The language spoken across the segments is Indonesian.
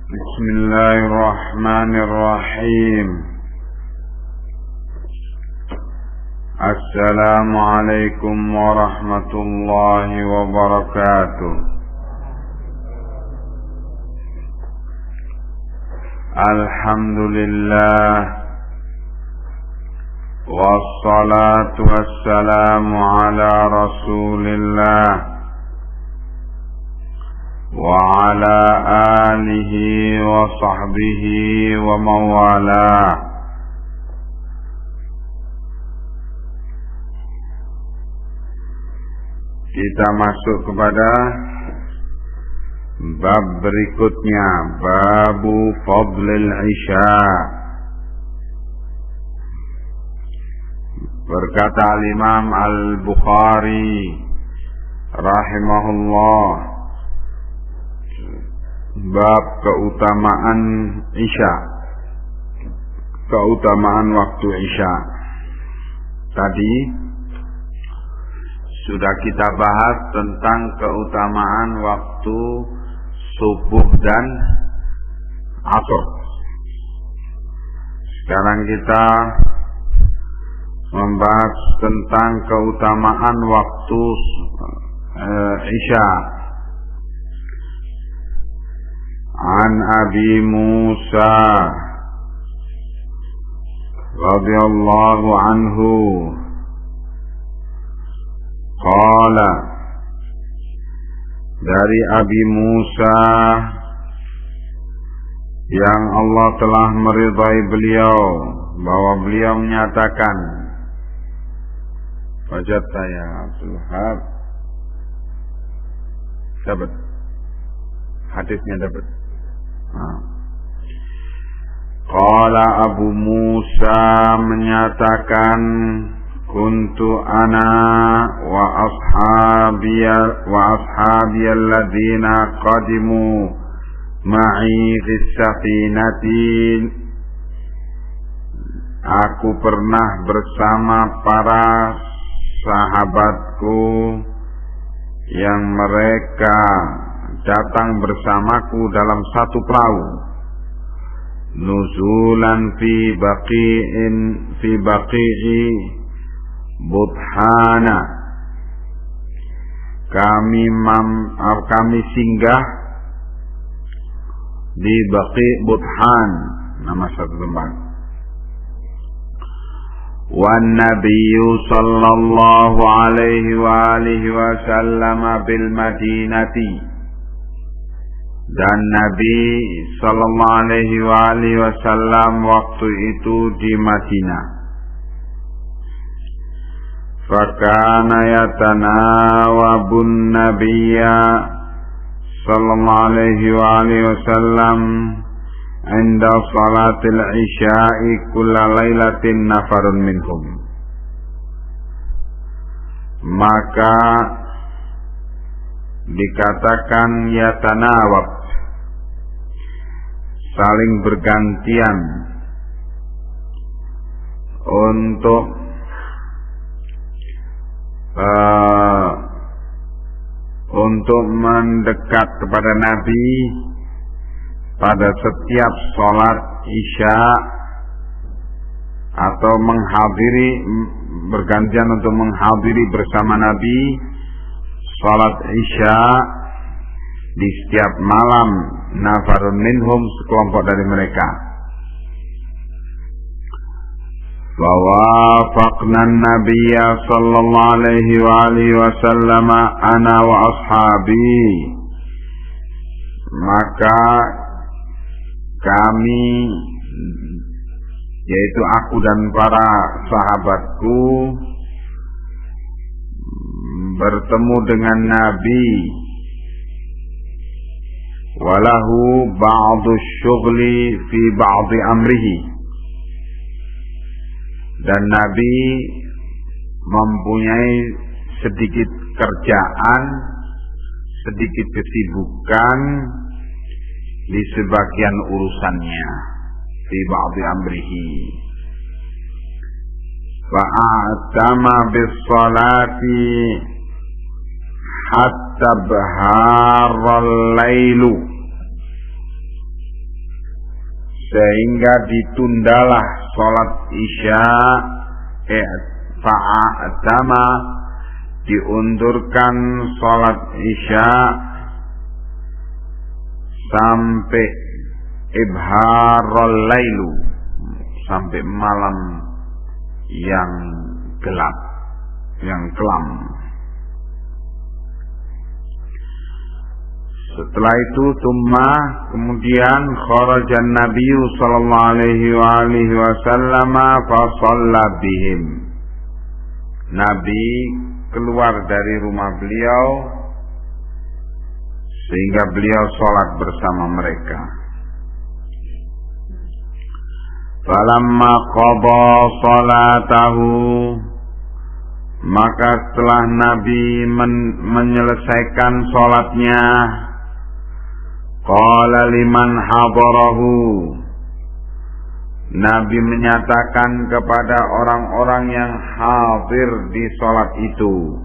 Bismillahirrahmanirrahim. Assalamualaikum warahmatullahi wabarakatuh. Alhamdulillah, wassalatu wassalamu ala rasulillah wa ala alihi wa sahbihi wa mawala. Kita masuk kepada bab berikutnya, babu fadlil isya. Berkata Al-Imam Al-Bukhari rahimahullah, bab keutamaan isya, keutamaan waktu isya. Tadi sudah kita bahas tentang keutamaan waktu subuh dan asar. Sekarang kita membahas tentang keutamaan waktu isya. An Abi Musa radhiyallahu anhu qala, dari Abi Musa yang Allah telah meridai beliau, bahwa beliau menyatakan, wajadta ya Abdul Wahab, dapat hadisnya, dapat. Qala Abu Musa menyatakan, kuntu ana wa ashabi alladhina qadimu ma'i fis safinati. Aku pernah bersama para sahabatku yang mereka datang bersamaku dalam satu perahu, nuzulan fi baqi'i Budhana. Kami singgah di Baqi Budhan, nama satu tempat. Wan Nabiyyu sallallahu alaihi wa alihi wasallam bil Madinati, dan Nabi sallallahu alaihi wa alihi wasallam waktu itu di Madinah. Fakana yatanawabun nabiyya sallallahu alaihi wa alihi wasallam inda salatil isya'i kulla lailatin nafarun minhum. Maka dikatakan yatanawab, saling bergantian untuk mendekat kepada Nabi pada setiap sholat isya, atau bergantian untuk menghadiri bersama Nabi sholat isya di setiap malam. Nafarun minhum, sekelompok dari mereka. Wawafaqna an-nabiyya sallallahu alaihi wa alihi wasallam ana wa ashabi. Maka kami, yaitu aku dan para sahabatku, bertemu dengan Nabi. Walahu ba'du syughli fi ba'di amrihi, dan Nabi mempunyai sedikit kerjaan, sedikit kesibukan di sebagian urusannya, fi ba'di amrihi. Fa'atama bis salati hatta baharal lailu. sehingga ditundalah sholat isya, fa'atama, diundurkan sholat isya sampai ibharul lailu, sampai malam yang gelap, yang kelam. Setelah itu kemudian kharajan Nabi sallallahu alaihi wasallam fa shalla bihim. Nabi keluar dari rumah beliau sehingga beliau sholat bersama mereka. Falamma qada salatahu, maka setelah Nabi menyelesaikan sholatnya, qala liman hadarahu, Nabi menyatakan kepada orang-orang yang hadir di sholat itu,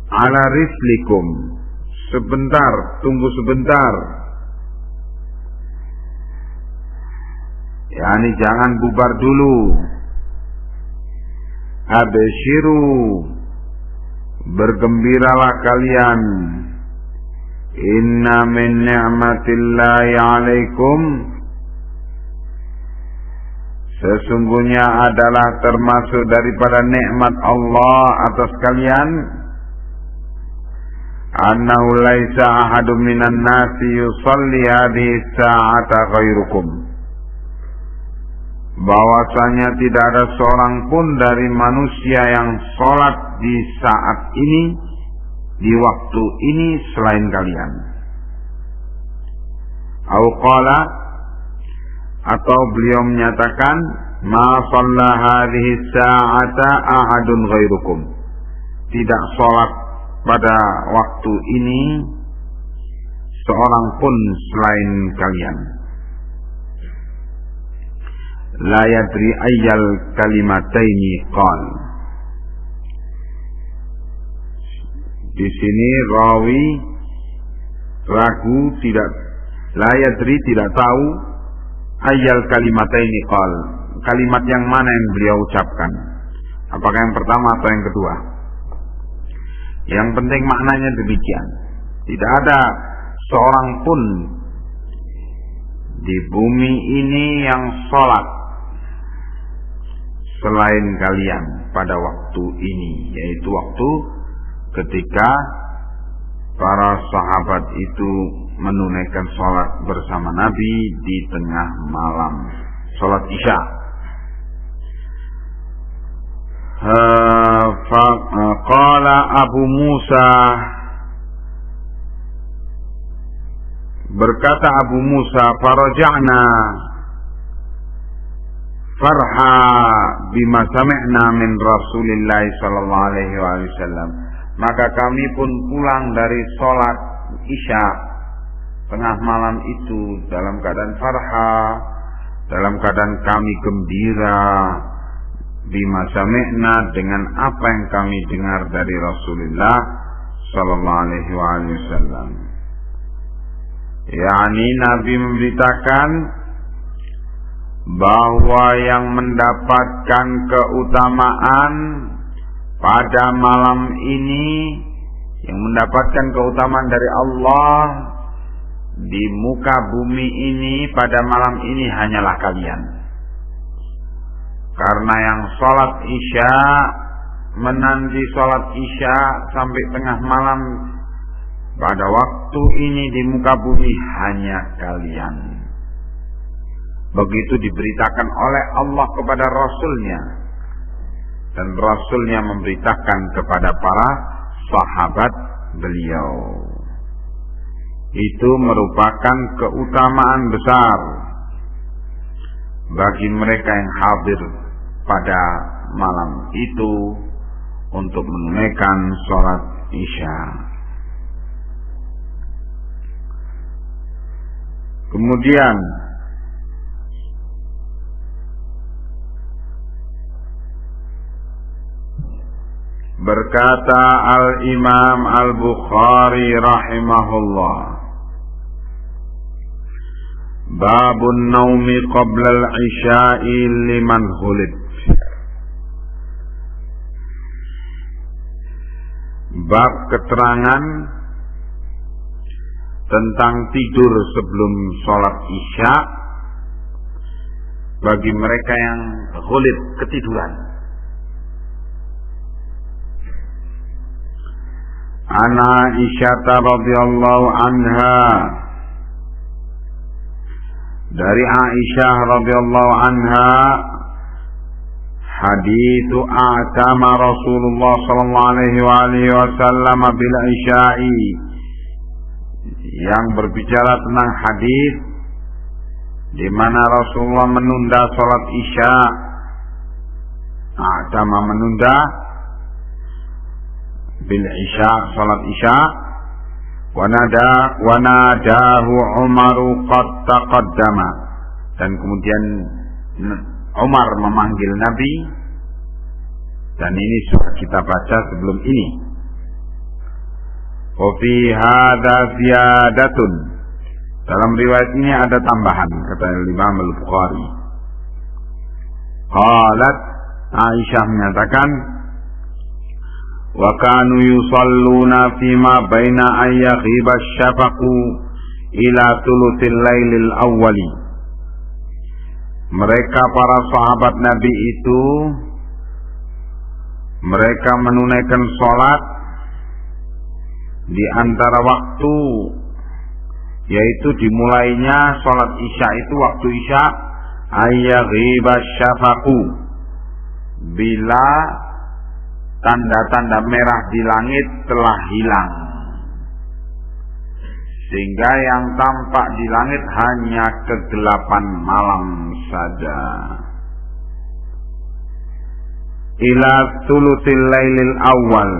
ala rislikum, sebentar, tunggu sebentar, yakni jangan bubar dulu. Abshiru, bergembiralah kalian. Inna min ni'matillahi alaikum, sesungguhnya adalah termasuk daripada nikmat Allah atas kalian, annahu laisa ahadun minan nasi yusalli hadhihi sa'ata ghairukum, bahwasanya tidak ada seorang pun dari manusia yang sholat di saat ini, di waktu ini selain kalian. Au qala, atau beliau menyatakan, ma shalla hadhihi sa'ata ahadun ghairukum, tidak sholat pada waktu ini seorang pun selain kalian. La yadri ayyal kalimataini qal. Di sini rawi ragu, tidak, la yadri, tidak tahu, ayyal kalimataini qal, kalimat yang mana yang beliau ucapkan, apakah yang pertama atau yang kedua. Yang penting maknanya demikian, tidak ada seorang pun di bumi ini yang sholat selain kalian pada waktu ini, yaitu waktu ketika para sahabat itu menunaikan sholat bersama Nabi di tengah malam, sholat isya. Qala Abu Musa, berkata Abu Musa, faraja'na farha bima sami'na min Rasulillah sallallahu alaihi wasallam, maka kami pun pulang dari sholat isya tengah malam itu dalam keadaan farha, dalam keadaan kami gembira, bima sami'na, dengan apa yang kami dengar dari Rasulullah sallallahu alaihi wasallam. yakni Nabi memberitakan bahwa yang mendapatkan keutamaan pada malam ini, yang mendapatkan keutamaan dari Allah di muka bumi ini pada malam ini hanyalah kalian. Karena yang sholat isya, menanti sholat isya sampai tengah malam pada waktu ini di muka bumi hanya kalian. Begitu diberitakan oleh Allah kepada Rasulnya, dan Rasulnya memberitakan kepada para sahabat beliau. Itu merupakan keutamaan besar bagi mereka yang hadir pada malam itu untuk menunaikan sholat isya. Kemudian berkata Al-Imam Al-Bukhari rahimahullah, Babun naumi qabla al-isya'i liman hulid. Bab keterangan tentang tidur sebelum sholat isya bagi mereka yang hulid, ketiduran. Ana Aisyah radhiyallahu anha, dari Aisyah radhiyallahu anha, hadithu atama Rasulullah sallallahu alaihi wasallam bil isya'i, yang berbicara tentang hadis di mana Rasulullah menunda salat isya. Atama menunda, bil isya, salat isya. Wanadahu Umaru qad taqaddama, dan kemudian Umar memanggil Nabi, dan ini sudah kita baca sebelum ini. Wa fi hadza ziyadatun, dalam riwayat ini ada tambahan, kata Imam Al-Bukhari. Qalat, Aisyah menyatakan, wa kanu yusalluna fima baina ayyaghiba syafaqu ila thuluthil lailil awwali. Mereka para sahabat Nabi itu, mereka menunaikan sholat di antara waktu, yaitu dimulainya sholat isya itu waktu isya, ayyaghiba syafaqu, bila tanda-tanda merah di langit telah hilang, sehingga yang tampak di langit hanya kegelapan malam saja. Ila thuluthil lailil awal,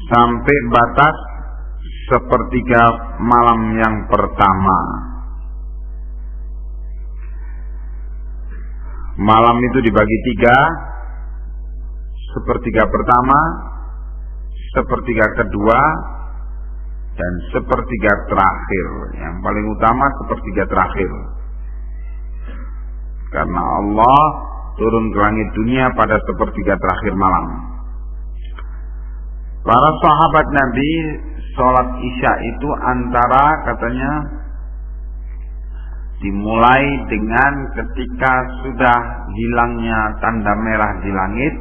sampai batas sepertiga malam yang pertama. Malam itu dibagi tiga: sepertiga pertama, sepertiga kedua, dan sepertiga terakhir. Yang paling utama sepertiga terakhir, karena Allah turun ke langit dunia pada sepertiga terakhir malam. Para sahabat Nabi sholat isya itu antara, katanya, dimulai dengan ketika sudah hilangnya tanda merah di langit,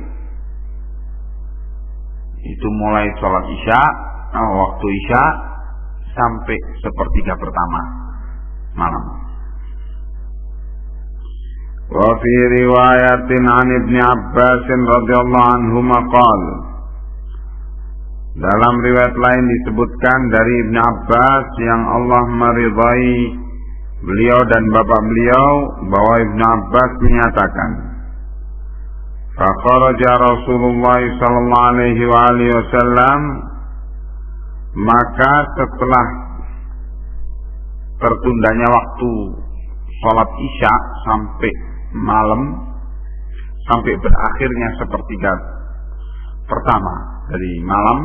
itu mulai sholat isya, waktu isya, sampai sepertiga pertama malam. Wa fi riwayatin an Ibn Abbas radhiyallahu anhuma qala, dalam riwayat lain disebutkan dari Ibn Abbas yang Allah meridai beliau dan bapak beliau, bahwa Ibn Abbas menyatakan, faqaraja Rasulullah sallallahu alaihi wasallam, maka setelah tertundanya waktu sholat isya sampai malam, sampai berakhirnya sepertiga pertama dari malam,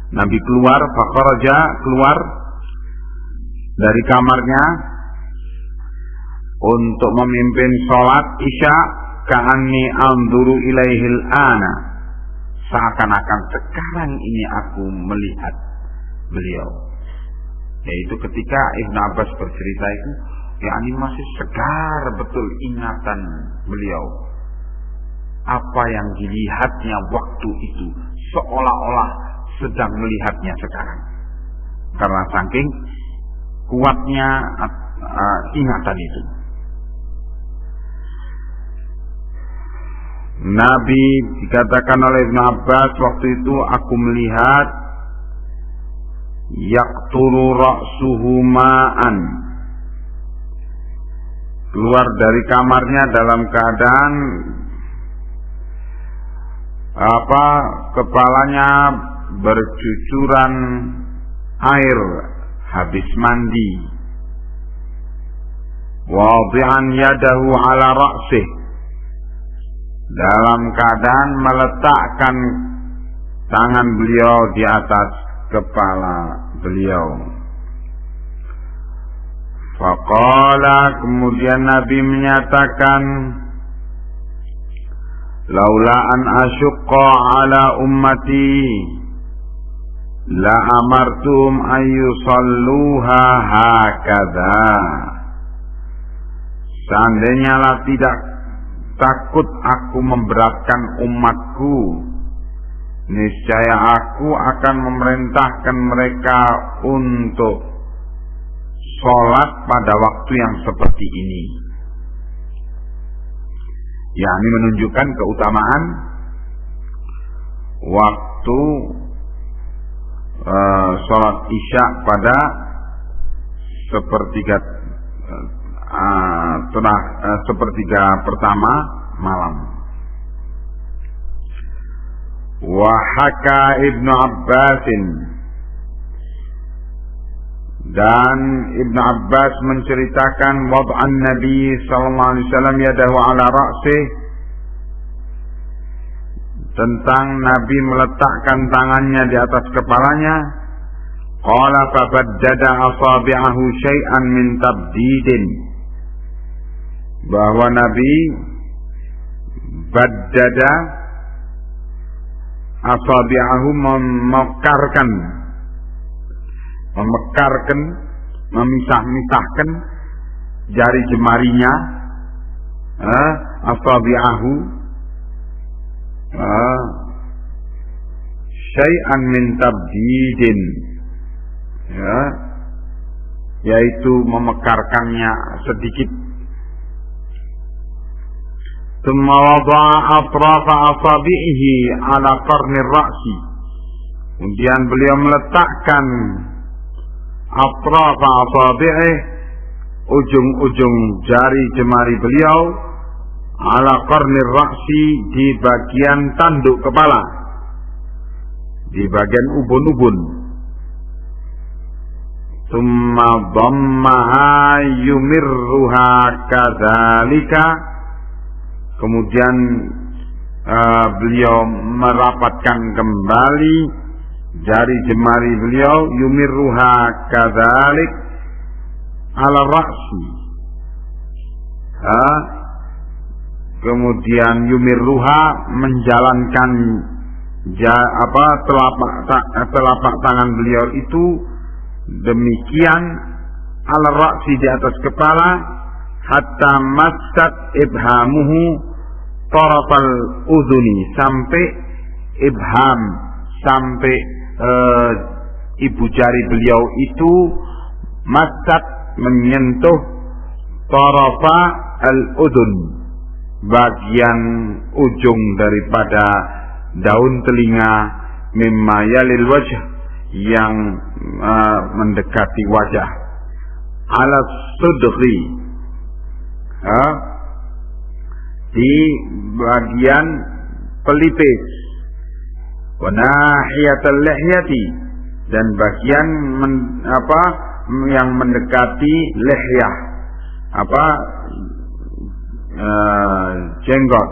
Nabi keluar, faqaraja, keluar dari kamarnya untuk memimpin sholat isya, ka'anni anzuru ilaihil ana, seakan-akan sekarang ini aku melihat beliau. Yaitu ketika Ibn Abbas bercerita itu, yakni masih segar betul ingatan beliau. Apa yang dilihatnya waktu itu seolah-olah sedang melihatnya sekarang, karena saking kuatnya ingatan itu. Nabi, dikatakan oleh Ibn Abbas, waktu itu aku melihat yaqturu ra'suhu ma'an, keluar dari kamarnya dalam keadaan kepalanya bercucuran air habis mandi. Wadi'an yadahu ala ra'sih, dalam keadaan meletakkan tangan beliau di atas kepala beliau. Faqala, kemudian Nabi menyatakan, laula an asyqa ala ummati la amartum an yusalluha hakadha. Seandainya lah tidak takut aku memberatkan umatku, niscaya aku akan memerintahkan mereka untuk sholat pada waktu yang seperti ini. Yakni menunjukkan keutamaan waktu sholat isya pada sepertiga pertama malam. Wa haka Ibnu Abbasin, dan Ibnu Abbas menceritakan wad'an Nabi sallallahu alaihi wasallam yadahu ala ra'sih, tentang Nabi meletakkan tangannya di atas kepalanya. Qala fabaddada asabi'ahu syai'an min tabdidin, bahwa Nabi baddada asabi'ahu memisah-misahkan jari jemarinya, asabi'ahu syai'an min tabdidin, yaitu memekarkannya sedikit. Thumma wada'a atrafa asabi'ihi ala qarnir ra'si, kemudian beliau meletakkan atrafa asabi'ih, ujung-ujung jari jemari beliau, ala qarnir ra'si, di bagian tanduk kepala, di bagian ubun-ubun. Tsumma dhammaha yumirruha kadzalika, kemudian beliau merapatkan kembali jari jemari beliau, yumirruha kadzalik ala ra'si, kemudian yumirruha menjalankan telapak tangan beliau itu demikian ala ra'si, di atas kepala, hatta massat ibhamuhu tarafal udhuni, sampai ibham, sampai ibu jari beliau itu massat, menyentuh tarafa al-udhun, bagian ujung daripada daun telinga, mimma yalil wajh, yang mendekati wajah, ala sudri, di bagian pelipis, wa nahiyatal lihyati, dan bagian yang mendekati lihyah, jenggot.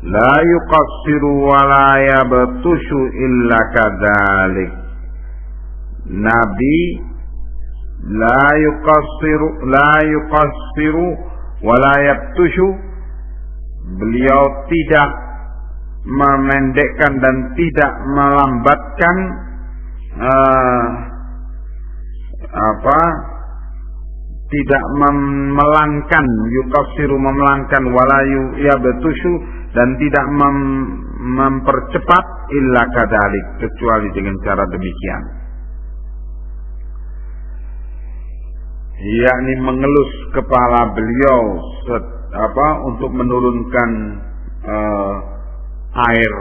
La yuqassiru wa la yabtushu illa kadzalik. Nabi la yuqassiru wa la yabtushu, beliau tidak memendekkan dan tidak melambatkan tidak memelangkan, yuqassiru memelangkan, wala yabtushu, dan tidak mempercepat, illa kadzalik, kecuali dengan cara demikian, yakni mengelus kepala beliau untuk menurunkan air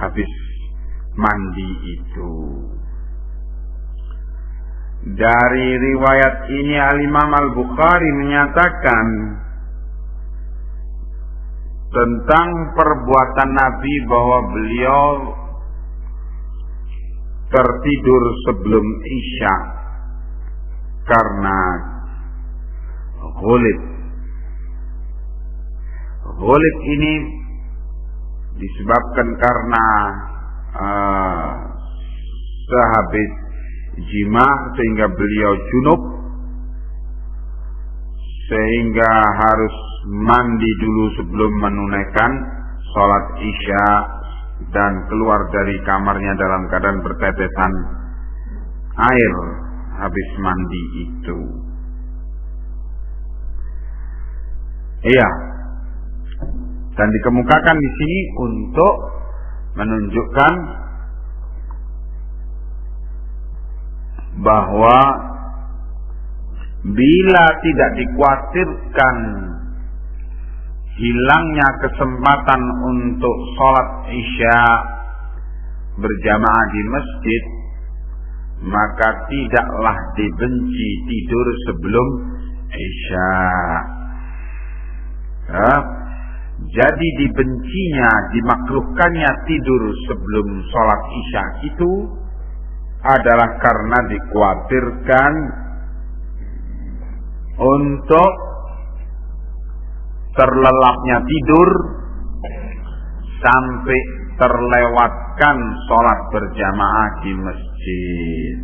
habis mandi itu. Dari riwayat ini Al-Imam Al-Bukhari menyatakan tentang perbuatan Nabi bahwa beliau tertidur sebelum Isya karena ghulib. Ghulib ini disebabkan karena sehabis jima sehingga beliau junub, sehingga harus mandi dulu sebelum menunaikan sholat isya dan keluar dari kamarnya dalam keadaan bertetesan air habis mandi itu. Iya. Dan dikemukakan di sini untuk menunjukkan bahwa bila tidak dikhawatirkan hilangnya kesempatan untuk sholat isya berjamaah di masjid, maka tidaklah dibenci tidur sebelum isya. Jadi dibencinya, dimakruhkannya tidur sebelum sholat isya itu adalah karena dikhawatirkan untuk terlelapnya tidur sampai terlewatkan sholat berjamaah di masjid.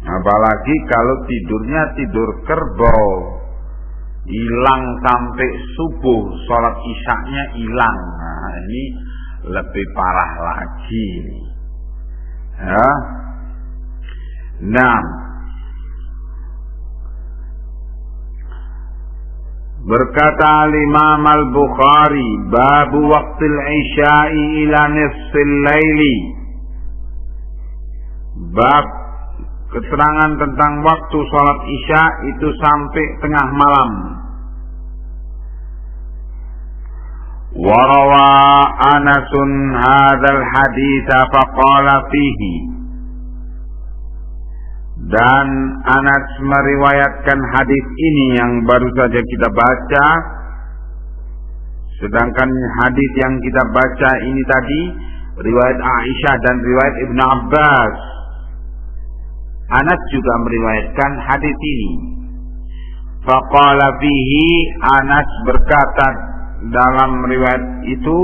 Apalagi kalau tidurnya tidur kerbau, hilang sampai subuh, sholat isyaknya hilang. Nah, ini lebih parah lagi. Ya. Nah, berkata Imam Al-Bukhari, babu waqtil isya'i ila nisfil laili. Bab keterangan tentang waktu sholat isya itu sampai tengah malam. Warawa Anasun hadzal haditha faqala fihi. Dan Anas meriwayatkan hadis ini yang baru saja kita baca. Sedangkan hadis yang kita baca ini tadi riwayat Aisyah dan riwayat Ibnu Abbas. Anas juga meriwayatkan hadis ini. Faqala fihi, Anas berkata dalam riwayat itu,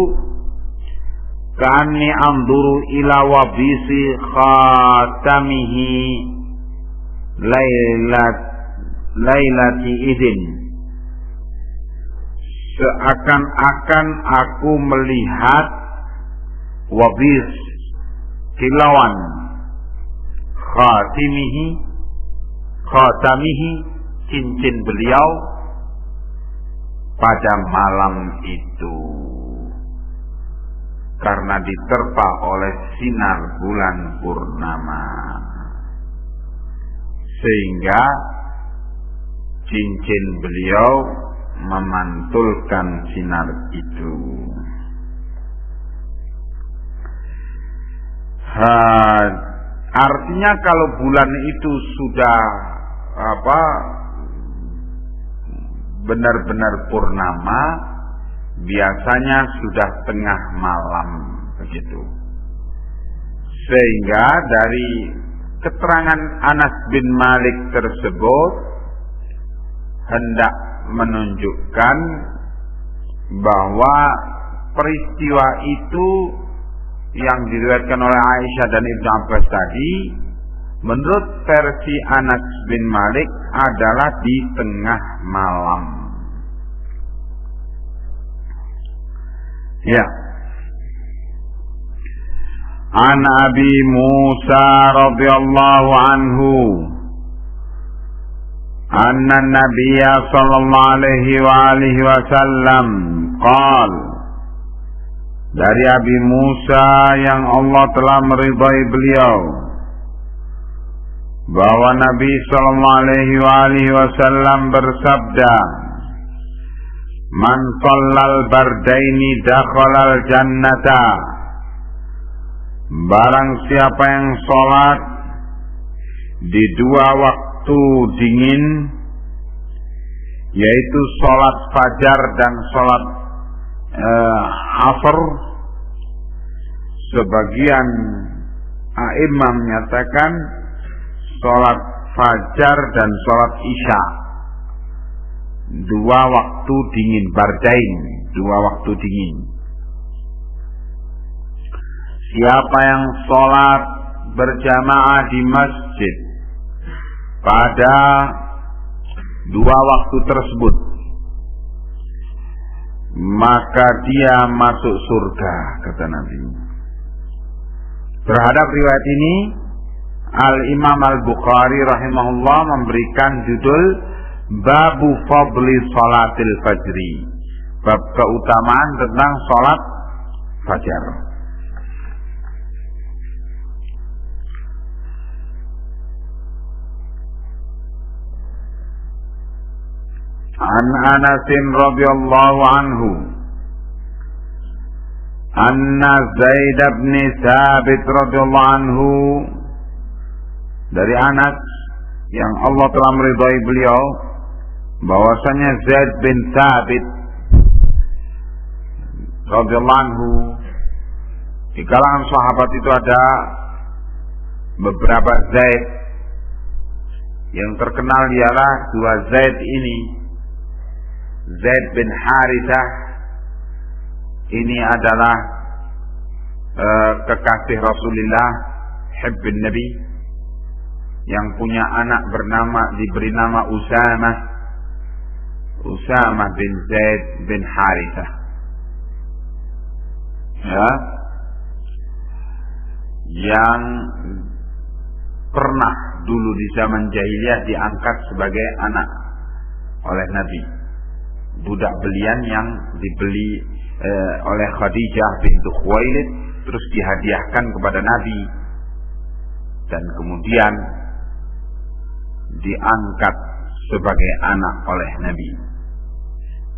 ka'anni anzuru ila wabisi khatamihi lailati idin. Seakan-akan aku melihat wabis kilauan khatamihi cincin beliau pada malam itu, karena diterpa oleh sinar bulan purnama, sehingga cincin beliau memantulkan sinar itu. Artinya kalau bulan itu sudah benar-benar purnama, biasanya sudah tengah malam begitu. Sehingga dari keterangan Anas bin Malik tersebut hendak menunjukkan bahwa peristiwa itu yang diriwayatkan oleh Aisyah dan Ibnu Abbas tadi, menurut versi Anas bin Malik adalah di tengah malam. Ya. An Abi Musa radhiyallahu anhu anna Nabiyya sallallahu alaihi wa alihi wasallam qala, dari Abi Musa yang Allah telah meridai beliau, bahwa Nabi sallallahu alaihi wasallam bersabda, man shallal bardaini dakhalal jannata. Barang siapa yang sholat di dua waktu dingin, yaitu sholat fajar dan sholat asar, sebagian a'imah menyatakan sholat fajar dan sholat isya, dua waktu dingin, bardain, dua waktu dingin. Siapa yang sholat berjamaah di masjid pada dua waktu tersebut, maka dia masuk surga, kata Nabi. Terhadap riwayat ini, Al-Imam Al-Bukhari rahimahullah memberikan judul Babu Fadli Salatil Fajri, bab keutamaan tentang salat fajar. An Anas radhiyallahu anhu anna Zaid bin Thabit radhiyallahu anhu, dari Anas yang Allah telah meridhai beliau, bahwasanya Zaid bin Thabit radhiyallahu anhu, di kalangan sahabat itu ada beberapa Zaid. Yang terkenal ialah dua Zaid ini. Zaid bin Harithah ini adalah kekasih Rasulullah, hibbin Nabi, yang punya anak diberi nama Usamah bin Zaid bin Harithah. Ya, yang pernah dulu di zaman jahiliyah diangkat sebagai anak oleh Nabi, budak belian yang dibeli oleh Khadijah bintu Khuwailid, terus dihadiahkan kepada Nabi, dan kemudian diangkat sebagai anak oleh Nabi.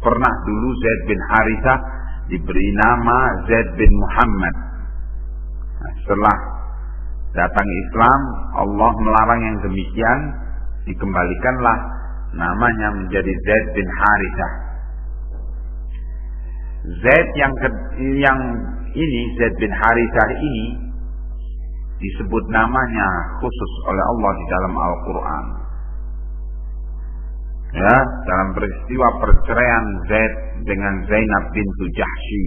Pernah dulu Zaid bin Harithah diberi nama Zaid bin Muhammad. Nah, setelah datang Islam, Allah melarang yang demikian, dikembalikanlah namanya menjadi Zaid bin Harithah. Zaid yang ini, Zaid bin Harithah ini, disebut namanya khusus oleh Allah di dalam Al-Quran. Ya, dalam peristiwa perceraian Zaid dengan Zainab bintu Jahsy,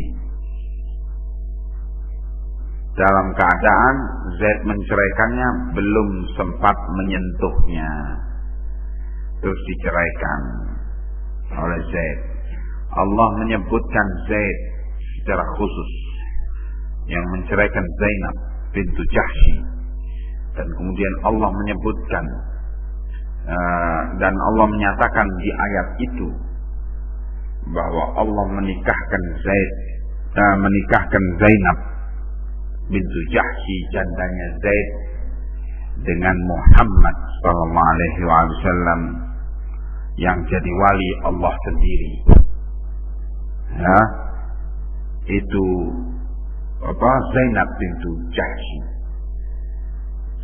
dalam keadaan Zaid menceraikannya belum sempat menyentuhnya, terus diceraikan oleh Zaid. Allah menyebutkan Zaid secara khusus yang menceraikan Zainab bintu Jahsy, dan kemudian Allah menyebutkan dan Allah menyatakan di ayat itu bahwa Allah menikahkan Zainab bintu Jahsy, jandanya Zaid, dengan Muhammad sallallahu alaihi wasallam yang jadi wali Allah sendiri. Ya, itu Zainab bintu Jahsy.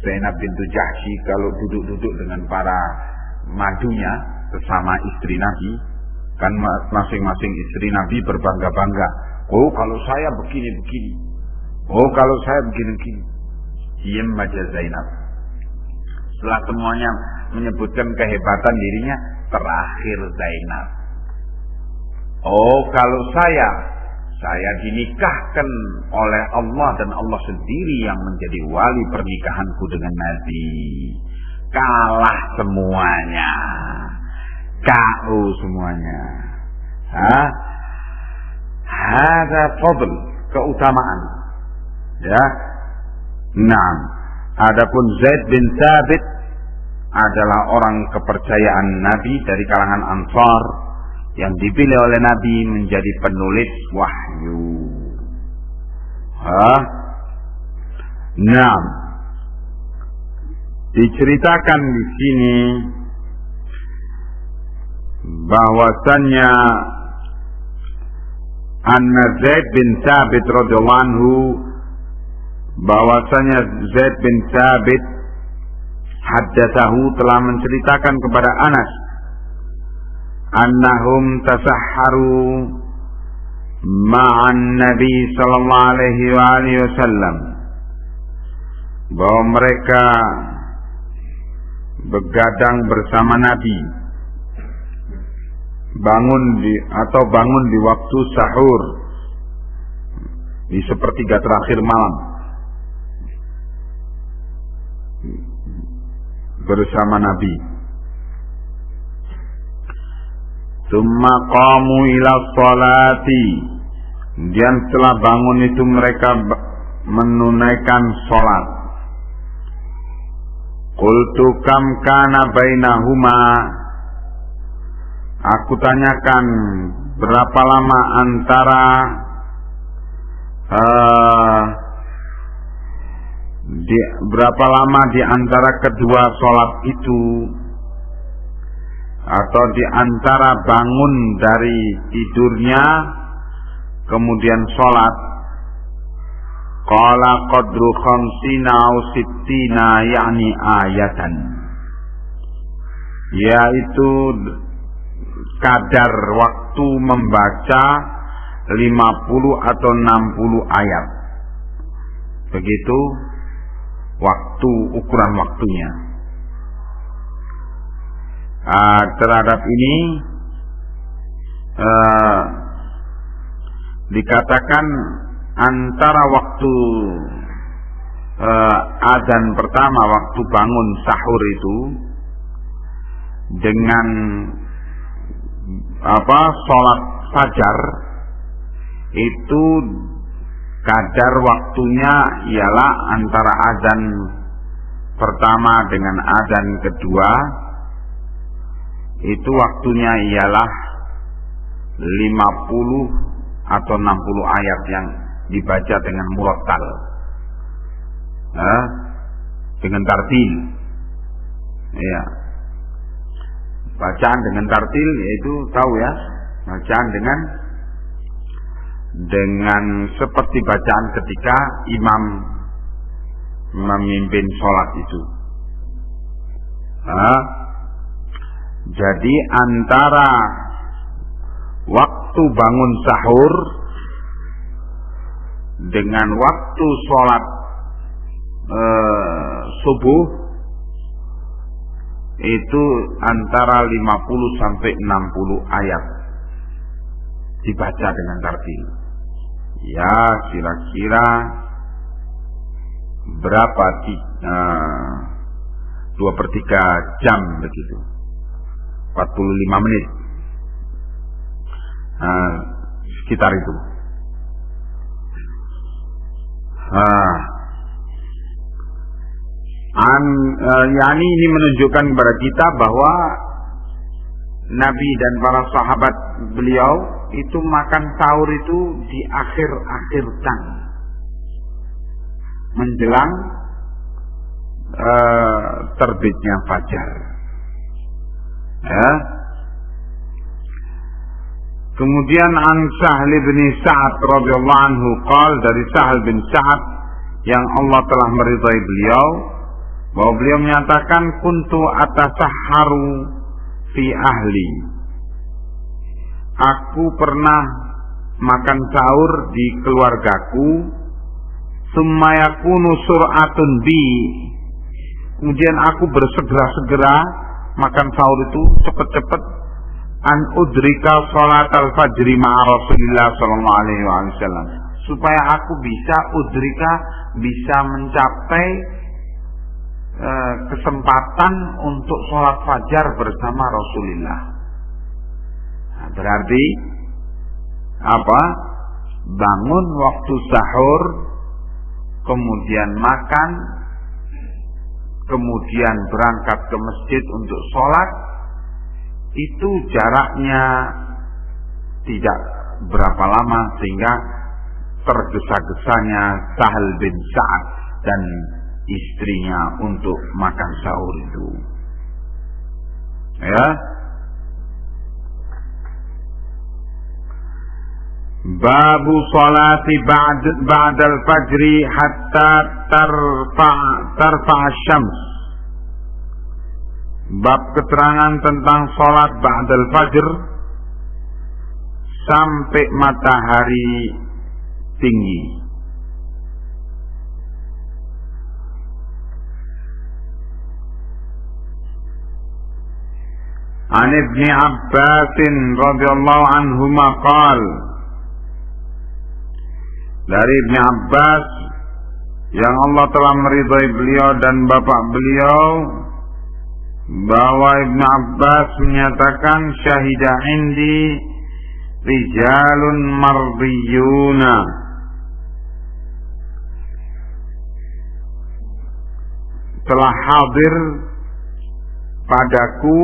Zainab bintu Jahsy kalau duduk-duduk dengan para madunya sesama istri Nabi, kan masing-masing istri Nabi berbangga-bangga. Oh, kalau saya begini-begini. Oh, kalau saya begini-begini. Diam aja Zainab. Setelah semuanya menyebutkan kehebatan dirinya, terakhir Zainab. Oh, kalau saya dinikahkan oleh Allah dan Allah sendiri yang menjadi wali pernikahanku dengan Nabi. Kalah semuanya. KO semuanya. Hadza fadl, keutamaan. Ya. Nah, adapun Zaid bin Thabit adalah orang kepercayaan Nabi dari kalangan Ansar, yang dipilih oleh Nabi menjadi penulis wahyu. Nah, diceritakan di sini bahwasannya anna Zaid bin Thabit radhiyallahu anhu, bahwasanya Zaid bin Thabit haddatsahu, telah menceritakan kepada Anas, annahum tasahharu ma'an Nabi sallallahu alaihi wasallam, bahwa mereka begadang bersama Nabi, bangun di waktu sahur, di sepertiga terakhir malam bersama Nabi. Tsumma qamu ila sholati. Kemudian setelah bangun itu mereka menunaikan sholat. Qultu kam kana bainahuma. Aku tanyakan berapa lama antara berapa lama di antara kedua sholat itu, atau di antara bangun dari tidurnya kemudian sholat. Qala qadru khamsina aw sittina, yakni ayatan, yaitu kadar waktu membaca 50 atau 60 ayat. Begitu waktu, ukuran waktunya. Terhadap ini dikatakan antara waktu azan pertama, waktu bangun sahur itu, dengan sholat fajar itu kadar waktunya ialah antara azan pertama dengan azan kedua, itu waktunya ialah 50 atau 60 ayat yang dibaca dengan murattal, dengan tartil. Ya, bacaan dengan tartil yaitu tahu ya, bacaan dengan seperti bacaan ketika imam memimpin sholat itu. Jadi antara waktu bangun sahur dengan waktu sholat subuh itu antara 50 sampai 60 ayat dibaca dengan tartil. Ya, kira-kira berapa 2/3 jam begitu, 45 menit, sekitar itu. Yani ini menunjukkan kepada kita bahwa Nabi dan para sahabat beliau itu makan sahur itu di akhir-akhirkan menjelang terbitnya fajar. Kemudian an Sahl bin Sa'ad radhiyallahu anhu qal, dari Sahl bin Sa'ad yang Allah telah meridai beliau, bahwa beliau menyatakan kuntu atasahharu fi ahli. Aku pernah makan sahur di keluargaku, summa yakunu sur'atun bi. Kemudian aku bersegera-segera makan sahur itu cepet-cepet, an udrika salat al-fajri ma'a Rasulillah sallallahu alaihi wasallam, supaya aku bisa mencapai kesempatan untuk sholat fajar bersama Rasulullah. Berarti apa? Bangun waktu sahur, kemudian makan, kemudian berangkat ke masjid untuk sholat, itu jaraknya tidak berapa lama sehingga tergesa-gesanya Sahl bin Sa'ad dan istrinya untuk makan sahur itu. Ya. Babu salati ba'dal fajri hatta tarfa' syams. Bab keterangan tentang salat ba'dal fajr sampai matahari tinggi. An Ibni Abbas radhiyallahu anhuma qal, dari Ibni Abbas yang Allah telah meridhai beliau dan bapak beliau, bahwa Ibnu Abbas menyatakan syahida indi rijalun mardiyuna, telah hadir padaku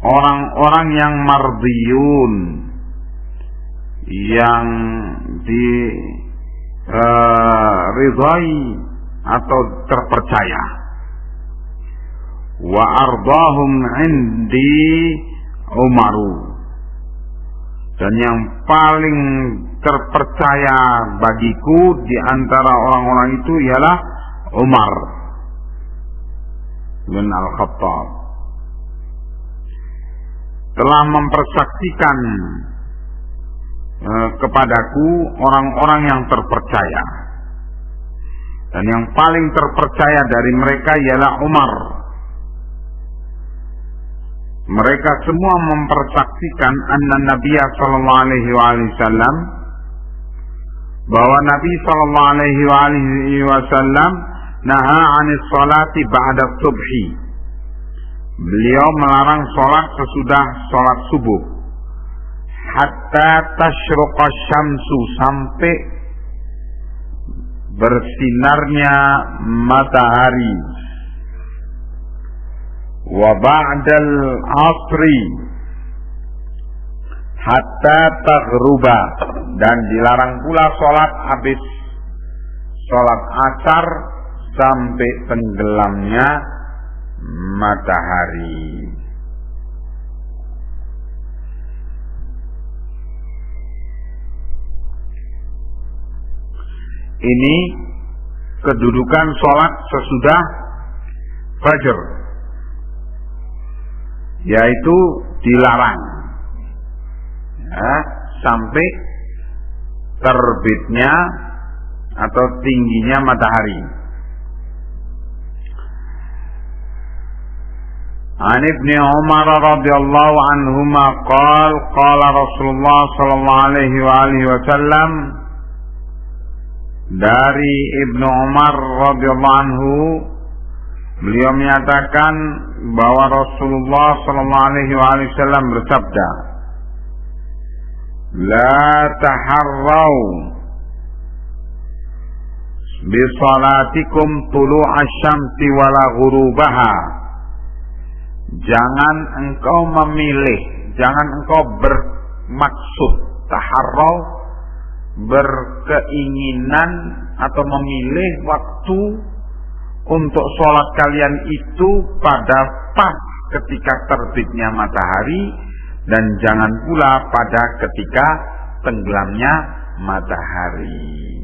orang-orang yang mardiyun, yang diridhai atau terpercaya. Wa ardahum indi Umaru, dan yang paling terpercaya bagiku di antara orang-orang itu ialah Umar bin Al-Khattab, telah mempersaksikan kepadaku orang-orang yang terpercaya, dan yang paling terpercaya dari mereka ialah Umar. Mereka semua mempersaksikan anna Nabiya sallallahu alaihi wasallam, bahwa Nabi sallallahu alaihi wasallam naha 'anis salati ba'da subhi. Beliau melarang salat sesudah salat subuh. Hatta tasyruqa syamsu, sampai bersinarnya matahari. Wa ba'dal asri hatta taghruba, dan dilarang pula salat habis salat asar sampai tenggelamnya matahari. Ini kedudukan sholat sesudah fajar, yaitu dilarang sampai terbitnya atau tingginya matahari. An Ibnu Umar radhiyallahu anhuma qala Rasulullah sallallahu alaihi wasallam, dari Ibnu Umar radhiyallahu anhu, beliau menyatakan bahwa Rasulullah sallallahu alaihi wasallam bersabda, la taharrau bi salatikum tulu'asy syamsi wala ghurubaha. Jangan engkau memilih, jangan engkau bermaksud, taharrau, berkeinginan atau memilih waktu untuk sholat kalian itu pada pas ketika terbitnya matahari, dan jangan pula pada ketika tenggelamnya matahari.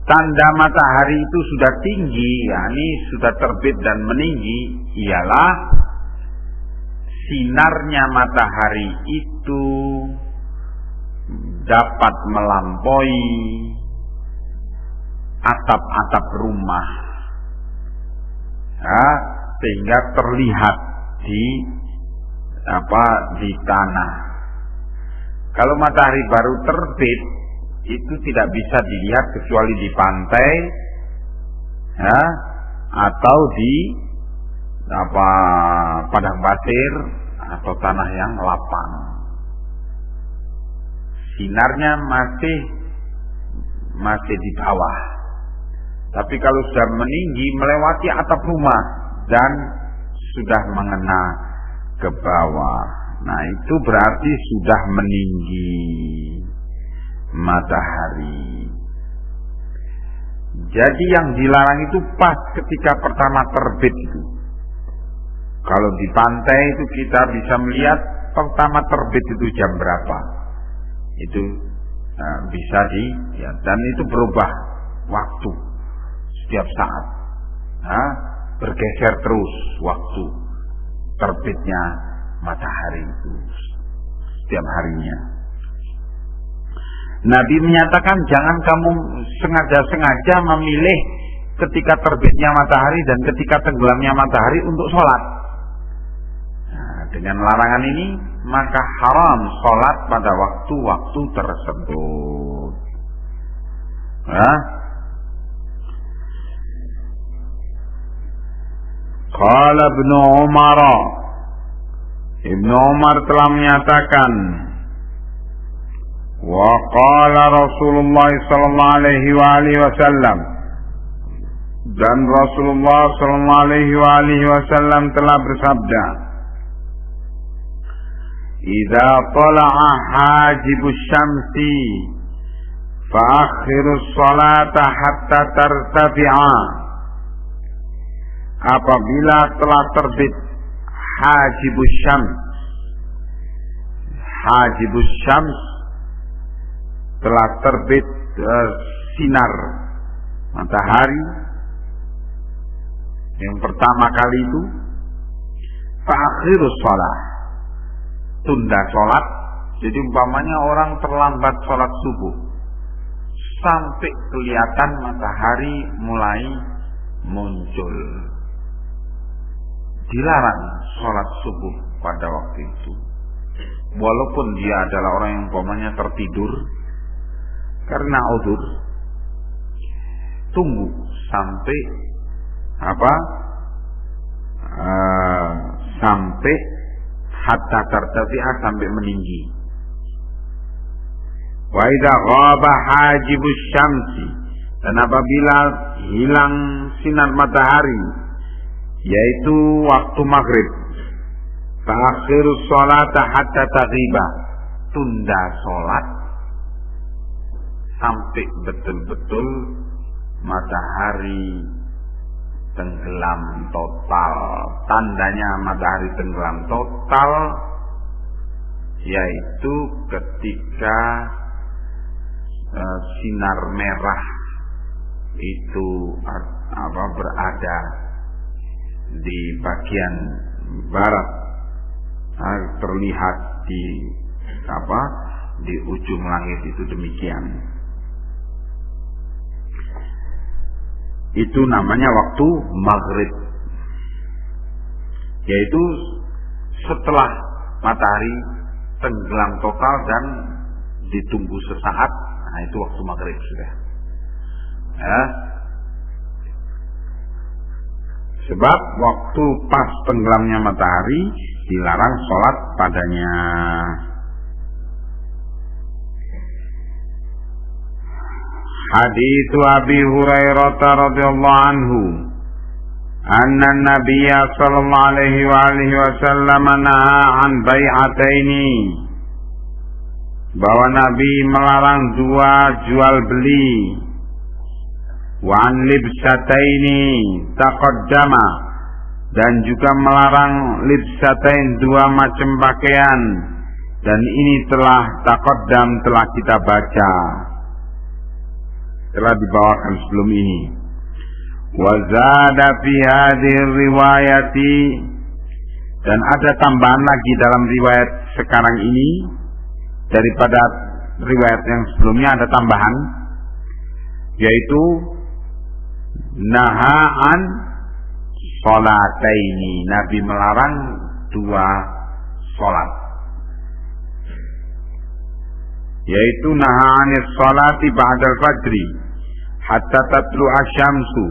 Tanda matahari itu sudah tinggi, yakni sudah terbit dan meninggi, ialah sinarnya matahari itu dapat melampaui atap-atap rumah, sehingga terlihat di tanah. Kalau matahari baru terbit, itu tidak bisa dilihat kecuali di pantai, atau di padang pasir atau tanah yang lapang. Sinarnya masih di bawah. Tapi kalau sudah meninggi melewati atap rumah dan sudah mengena ke bawah, nah itu berarti sudah meninggi matahari. Jadi yang dilarang itu pas ketika pertama terbit itu. Kalau di pantai itu kita bisa melihat pertama terbit itu jam berapa. Itu bisa dilihat, dan itu berubah waktu setiap saat. Bergeser terus waktu terbitnya matahari itu setiap harinya. Nabi menyatakan jangan kamu sengaja-sengaja memilih ketika terbitnya matahari dan ketika tenggelamnya matahari untuk sholat. Nah, dengan larangan ini maka haram sholat pada waktu-waktu tersebut. Qala Ibnu Umar, Ibnu Umar telah menyatakan, wa qala Rasulullah sallallahu alaihi wasallam, dan Rasulullah sallallahu alaihi wasallam telah bersabda, idza tala'a hajibus syamsi fa akhirus salata hatta tartafi'a. Apabila telah terbit hajibus syams, hajibus syams telah terbit sinar matahari yang pertama kali itu, fa akhirus shalah, tunda sholat. Jadi umpamanya orang terlambat sholat subuh sampai kelihatan matahari mulai muncul, dilarang sholat subuh pada waktu itu. Walaupun dia adalah orang yang umpamanya tertidur karena udzur, tunggu sampai sampai hatta tartafi'a, sampai meninggi. Wa idza ghaba hajibus syamsi, dan apabila hilang sinar matahari, yaitu waktu maghrib, fa akhirus sholata hatta taghiba, tunda sholat sampai betul-betul matahari tenggelam total. Tandanya matahari tenggelam total yaitu ketika sinar merah itu berada di bagian barat, terlihat di ujung langit itu demikian. Itu namanya waktu maghrib, yaitu setelah matahari tenggelam total dan ditunggu sesaat. Nah, itu waktu maghrib sudah. Ya. Sebab waktu pas tenggelamnya matahari dilarang sholat padanya. Hadits Abi Hurairah radhiyallahu anhu, anna Nabiyya sallallahu alaihi wasallam naha an bai'ataini, bahwa Nabi melarang dua jual beli, wa an libsataini taqaddama, dan juga melarang libsatain, dua macam pakaian, dan ini telah taqaddam, telah kita baca, telah dibawakan sebelum ini. Wa zada fi hadhihi riwayati, dan ada tambahan lagi dalam riwayat sekarang ini daripada riwayat yang sebelumnya, ada tambahan, yaitu nahaan sholataini, Nabi melarang dua sholat, yaitu nahaanis sholati ba'dal fajri hatta tatlu asyamsu,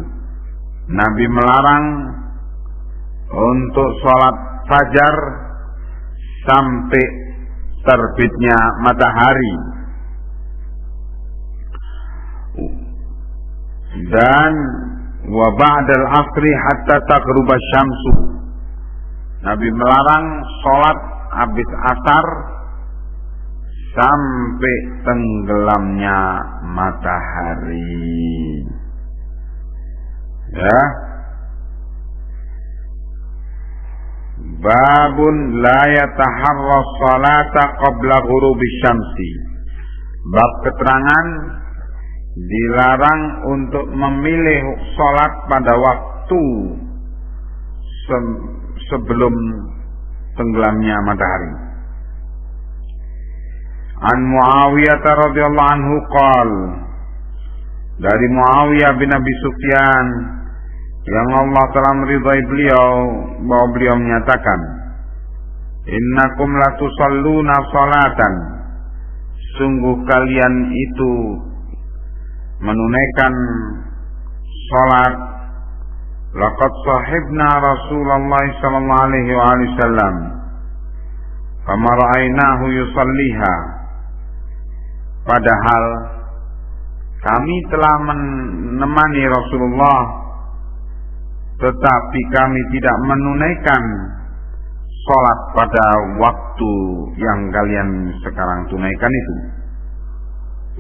Nabi melarang untuk sholat fajar sampai terbitnya matahari, dan wa ba'dal asri hatta taghruba syamsu, Nabi melarang sholat habis asar sampai tenggelamnya matahari. Ya. Babun la yataharra sholata qabla ghurubi syamsi. Bab keterangan dilarang untuk memilih sholat pada waktu sebelum tenggelamnya matahari. An Muawiyah radhiyallahu anhu qol, dari Muawiyah bin Abi Sufyan yang Allah telah meridai beliau, bahwa beliau menyatakan, innakum latusalluna salatan, sungguh kalian itu menunaikan salat laqad sahibna Rasulullah sallallahu alaihi wasallam fama ra'ainahu yusalliha, padahal kami telah menemani Rasulullah tetapi kami tidak menunaikan salat pada waktu yang kalian sekarang tunaikan itu.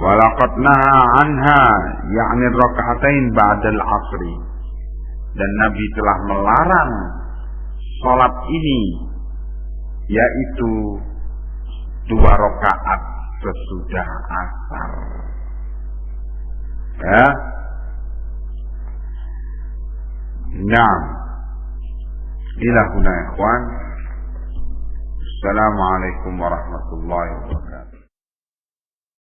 Walaqad naha anha, yakni raka'atain ba'dal asri, dan Nabi telah melarang salat ini, yaitu 2 rakaat sesudah asar. Ya. Nah, ila huna ikhwan. Assalamualaikum warahmatullahi wabarakatuh.